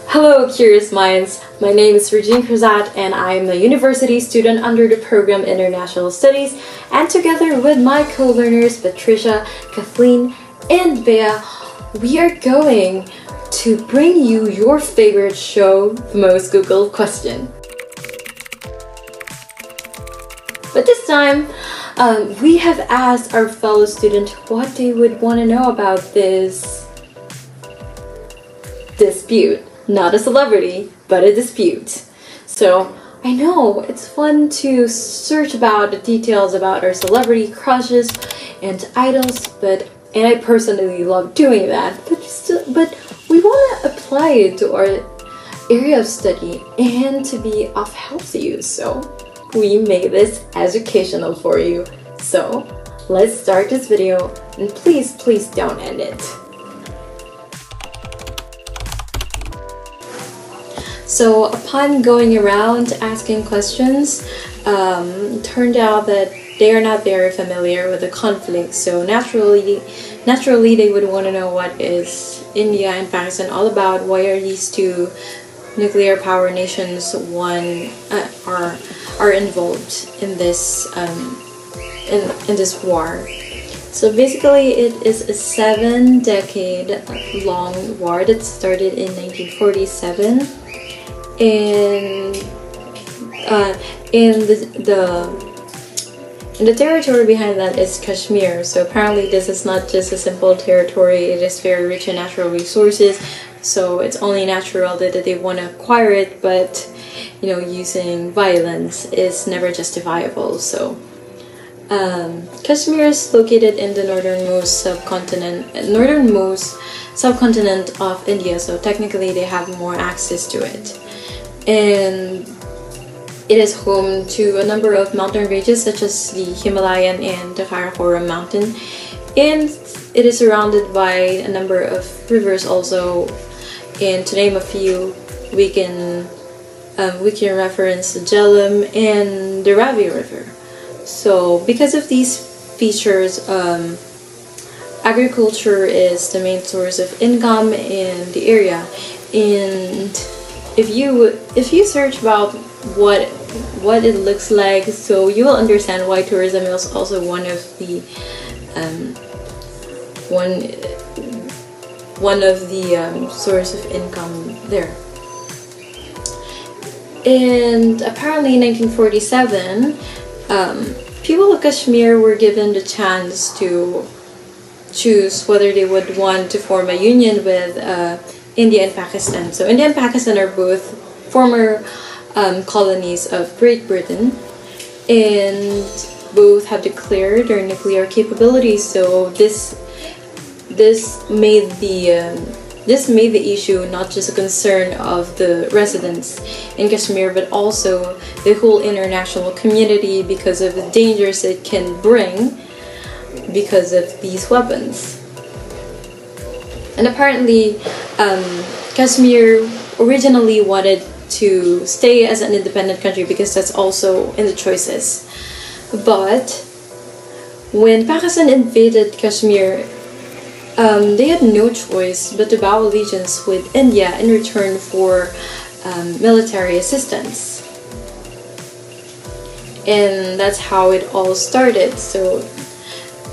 Hello, curious minds. My name is Regine Cruzat and I am a university student under the program International Studies, and together with my co-learners Patricia, Kathleen, and Bea, we are going to bring you your favorite show, the most Googled question. But this time, we have asked our fellow student what they would want to know about this dispute. Not a celebrity, but a dispute. So, I know it's fun to search about the details about our celebrity crushes and idols, and I personally love doing that, but we want to apply it to our area of study and to be of help to you, so we made this educational for you. So, let's start this video, and please don't end it. So upon going around asking questions, turned out that they are not very familiar with the conflict. So naturally they would want to know what is India and Pakistan all about. Why are these two nuclear power nations are involved in this in this war? So basically, it is a 7-decade-long war that started in 1947. In the territory behind that is Kashmir. So apparently this is not just a simple territory, it is very rich in natural resources, so it's only natural that they want to acquire it, but you know, using violence is never justifiable. So Kashmir is located in the northernmost subcontinent of India, so technically they have more access to it. And it is home to a number of mountain ranges such as the Himalayan and the Karakoram mountain, and it is surrounded by a number of rivers also, and to name a few, we can reference the Jhelum and the Ravi River. So because of these features, agriculture is the main source of income in the area. And if you search about what it looks like, so you will understand why tourism is also one of the source of income there. And apparently in 1947, people of Kashmir were given the chance to choose whether they would want to form a union with India and Pakistan. So India and Pakistan are both former colonies of Great Britain, and both have declared their nuclear capabilities. So this made the issue not just a concern of the residents in Kashmir, but also the whole international community because of the dangers it can bring because of these weapons. And apparently, Kashmir originally wanted to stay as an independent country because that's also in the choices. But when Pakistan invaded Kashmir, they had no choice but to vow allegiance with India in return for military assistance. And that's how it all started. So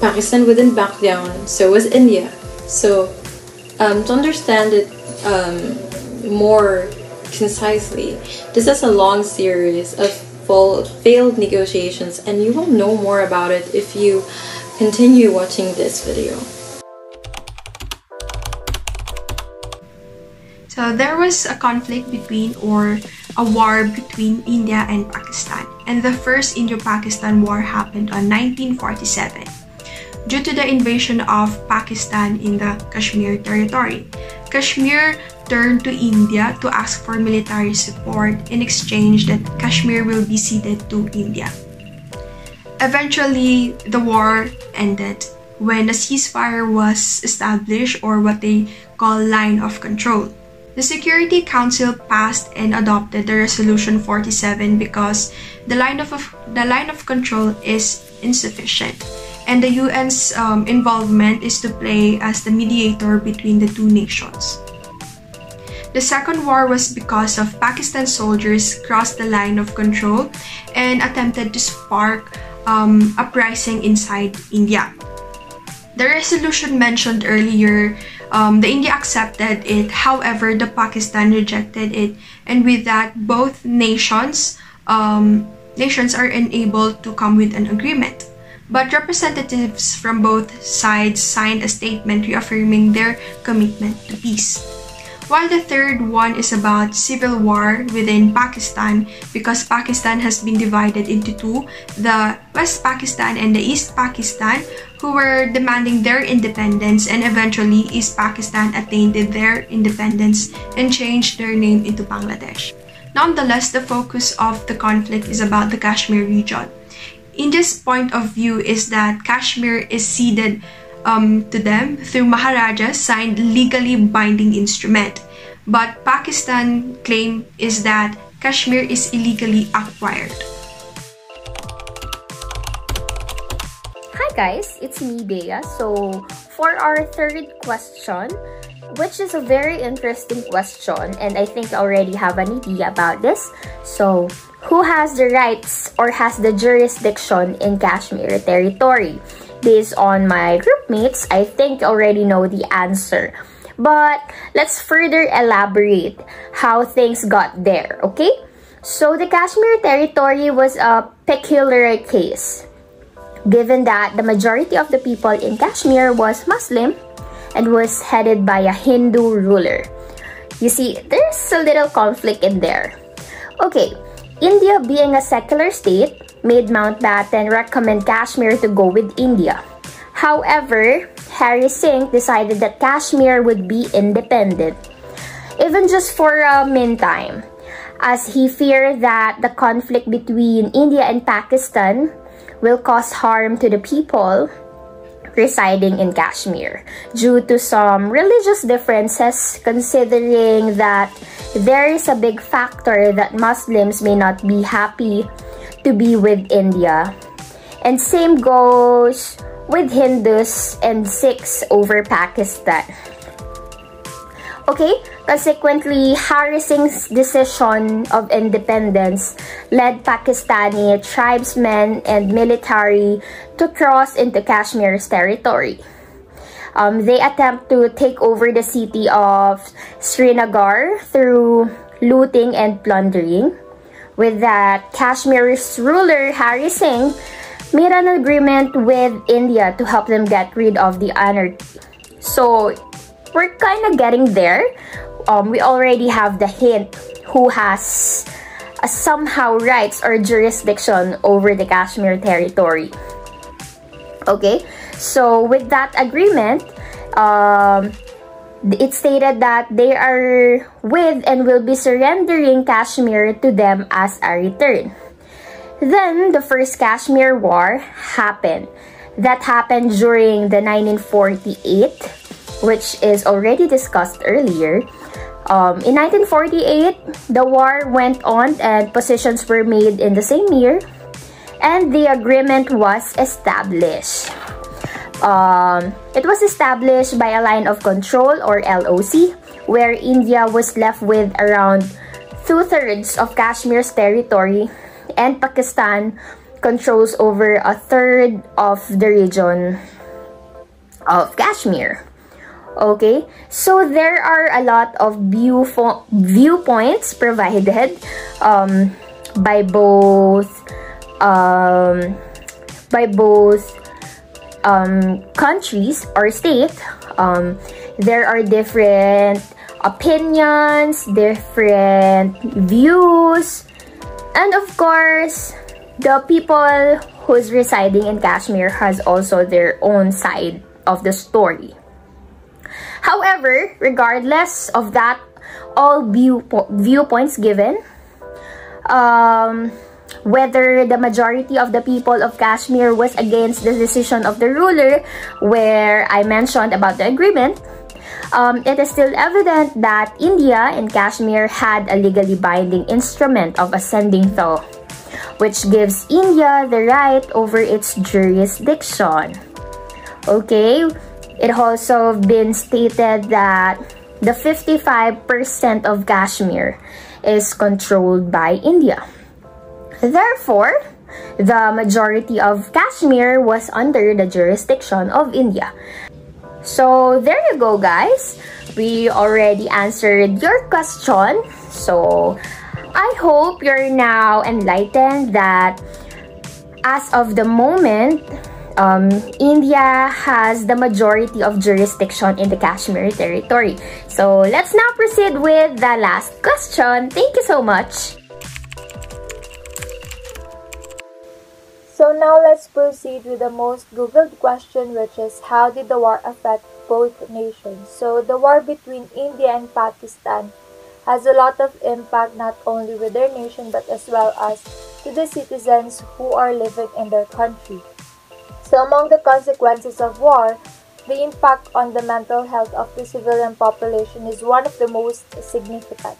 Pakistan wouldn't back down, so was India. So to understand it more concisely, this is a long series of failed negotiations, and you will know more about it if you continue watching this video. So there was a conflict between, or a war between, India and Pakistan, and the first Indo-Pakistan War happened on 1947. Due to the invasion of Pakistan in the Kashmir Territory, Kashmir turned to India to ask for military support in exchange that Kashmir will be ceded to India. Eventually, the war ended when a ceasefire was established, or what they call line of control. The Security Council passed and adopted the Resolution 47 because the line of control is insufficient, and the UN's involvement is to play as the mediator between the two nations. The second war was because of Pakistan soldiers crossed the line of control and attempted to spark uprising inside India. The resolution mentioned earlier, the India accepted it, however, the Pakistan rejected it, and with that, both nations are unable to come with an agreement. But representatives from both sides signed a statement reaffirming their commitment to peace. While the third one is about civil war within Pakistan, because Pakistan has been divided into two, the West Pakistan and the East Pakistan, who were demanding their independence, and eventually East Pakistan attained their independence and changed their name into Bangladesh. Nonetheless, the focus of the conflict is about the Kashmir region. India's point of view is that Kashmir is ceded to them through Maharaja's signed legally binding instrument. But Pakistan's claim is that Kashmir is illegally acquired. Hi guys, it's me Bea. So for our third question, which is a very interesting question, and I think I already have an idea about this. So who has the rights or has the jurisdiction in Kashmir Territory? Based on my group mates, I think you already know the answer. But let's further elaborate how things got there, okay? So the Kashmir Territory was a peculiar case, given that the majority of the people in Kashmir was Muslim and was headed by a Hindu ruler. You see, there's a little conflict in there. Okay, India being a secular state made Mountbatten recommend Kashmir to go with India. However, Hari Singh decided that Kashmir would be independent, even just for a meantime, as he feared that the conflict between India and Pakistan will cause harm to the people residing in Kashmir due to some religious differences, considering that there is a big factor that Muslims may not be happy to be with India. And same goes with Hindus and Sikhs over Pakistan. Okay, consequently, Hari Singh's decision of independence led Pakistani tribesmen and military to cross into Kashmir's territory. They attempt to take over the city of Srinagar through looting and plundering. With that, Kashmir's ruler Hari Singh made an agreement with India to help them get rid of the anarchy. So we're kind of getting there. We already have the hint who has somehow rights or jurisdiction over the Kashmir Territory. Okay, so with that agreement, it stated that they are with and will be surrendering Kashmir to them as a return. Then the first Kashmir War happened. That happened during the 1948, which is already discussed earlier. In 1948, the war went on and positions were made in the same year, and the agreement was established. It was established by a line of control or LOC, where India was left with around 2/3 of Kashmir's territory, and Pakistan controls over 1/3 of the region of Kashmir. Okay, so there are a lot of viewpoints provided by both countries or states. There are different opinions, different views, and of course, the people who's residing in Kashmir has also their own side of the story. However, regardless of that, all viewpoints given, whether the majority of the people of Kashmir was against the decision of the ruler, where I mentioned about the agreement, it is still evident that India and Kashmir had a legally binding instrument of ascending thaw, which gives India the right over its jurisdiction. Okay, it also been stated that the 55% of Kashmir is controlled by India. Therefore, the majority of Kashmir was under the jurisdiction of India. So there you go, guys. We already answered your question. So I hope you're now enlightened that as of the moment, India has the majority of jurisdiction in the Kashmir Territory. So let's now proceed with the last question. Thank you so much. So now let's proceed with the most googled question, which is how did the war affect both nations? So the war between India and Pakistan has a lot of impact not only with their nation but as well as to the citizens who are living in their country. So among the consequences of war, the impact on the mental health of the civilian population is one of the most significant.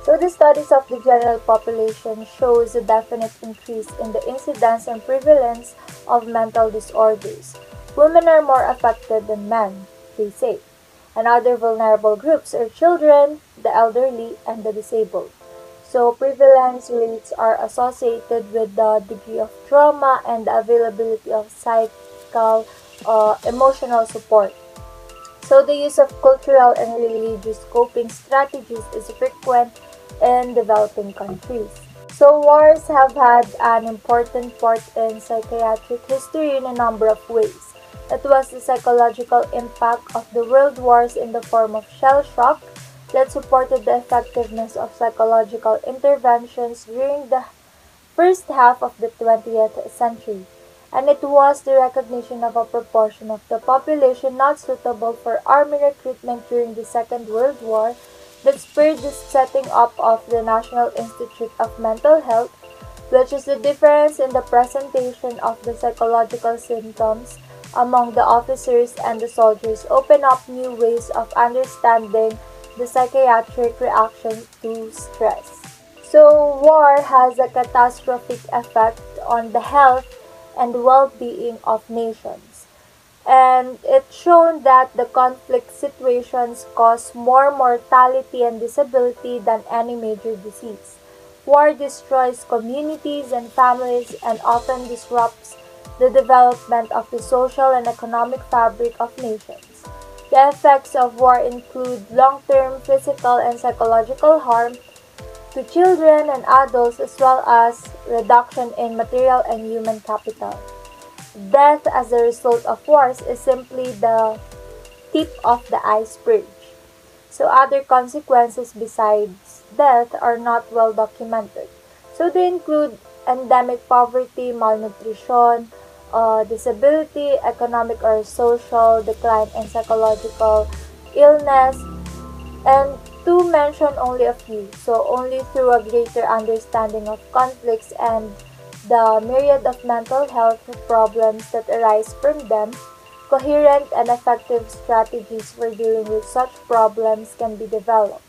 So the studies of the general population shows a definite increase in the incidence and prevalence of mental disorders. Women are more affected than men, they say, and other vulnerable groups are children, the elderly, and the disabled. So prevalence rates are associated with the degree of trauma and the availability of psychical emotional support. So the use of cultural and religious coping strategies is frequent in developing countries. So wars have had an important part in psychiatric history in a number of ways. It was the psychological impact of the world wars in the form of shell shock that supported the effectiveness of psychological interventions during the first half of the 20th century. And it was the recognition of a proportion of the population not suitable for army recruitment during the Second World War that spurred the setting up of the National Institute of Mental Health, which is the difference in the presentation of the psychological symptoms among the officers and the soldiers open up new ways of understanding the psychiatric reaction to stress. So war has a catastrophic effect on the health and well-being of nations. And it's shown that the conflict situations cause more mortality and disability than any major disease. War destroys communities and families and often disrupts the development of the social and economic fabric of nations. The effects of war include long-term physical and psychological harm to children and adults as well as reduction in material and human capital. Death as a result of wars is simply the tip of the iceberg. So other consequences besides death are not well documented. So they include endemic poverty, malnutrition, disability, economic or social decline, and psychological illness, and to mention only a few. So only through a greater understanding of conflicts and the myriad of mental health problems that arise from them, coherent and effective strategies for dealing with such problems can be developed.